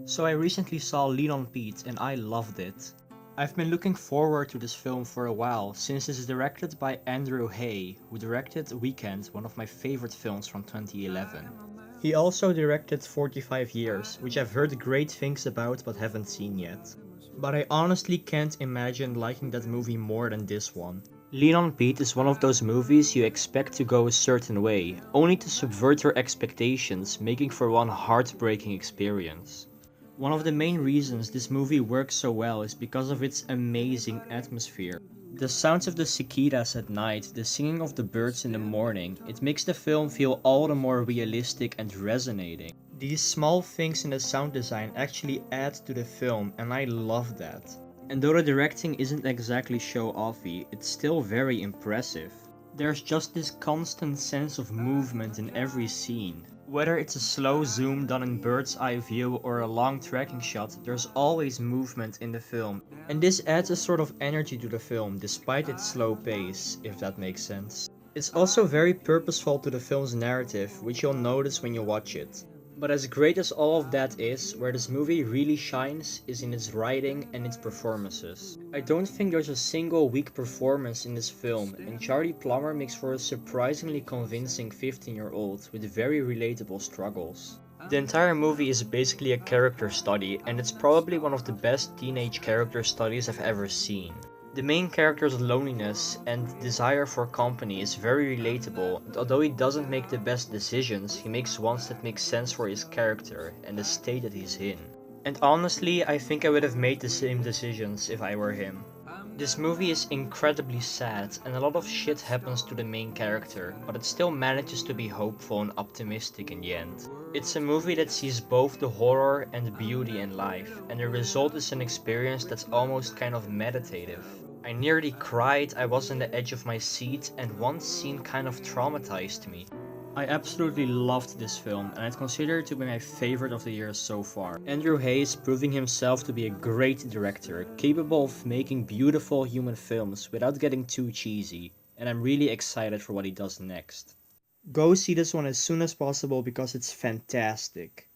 So I recently saw Lean on Pete and I loved it. I've been looking forward to this film for a while since it's directed by Andrew Haigh, who directed Weekend, one of my favorite films from 2011. He also directed 45 Years, which I've heard great things about but haven't seen yet. But I honestly can't imagine liking that movie more than this one. Lean on Pete is one of those movies you expect to go a certain way, only to subvert your expectations, making for one heartbreaking experience. One of the main reasons this movie works so well is because of its amazing atmosphere. The sounds of the cicadas at night, the singing of the birds in the morning, it makes the film feel all the more realistic and resonating. These small things in the sound design actually add to the film and I love that. And though the directing isn't exactly show-offy, it's still very impressive. There's just this constant sense of movement in every scene. Whether it's a slow zoom done in bird's eye view or a long tracking shot, there's always movement in the film. And this adds a sort of energy to the film despite its slow pace, if that makes sense. It's also very purposeful to the film's narrative, which you'll notice when you watch it. But as great as all of that is, where this movie really shines is in its writing and its performances. I don't think there's a single weak performance in this film, and Charlie Plummer makes for a surprisingly convincing 15-year-old with very relatable struggles. The entire movie is basically a character study, and it's probably one of the best teenage character studies I've ever seen. The main character's loneliness and desire for company is very relatable, and although he doesn't make the best decisions, he makes ones that make sense for his character and the state that he's in. And honestly, I think I would have made the same decisions if I were him. This movie is incredibly sad and a lot of shit happens to the main character, but it still manages to be hopeful and optimistic in the end. It's a movie that sees both the horror and beauty in life, and the result is an experience that's almost kind of meditative. I nearly cried, I was on the edge of my seat, and one scene kind of traumatized me. I absolutely loved this film, and I'd consider it to be my favorite of the year so far. Andrew Haigh is proving himself to be a great director, capable of making beautiful human films without getting too cheesy, and I'm really excited for what he does next. Go see this one as soon as possible because it's fantastic.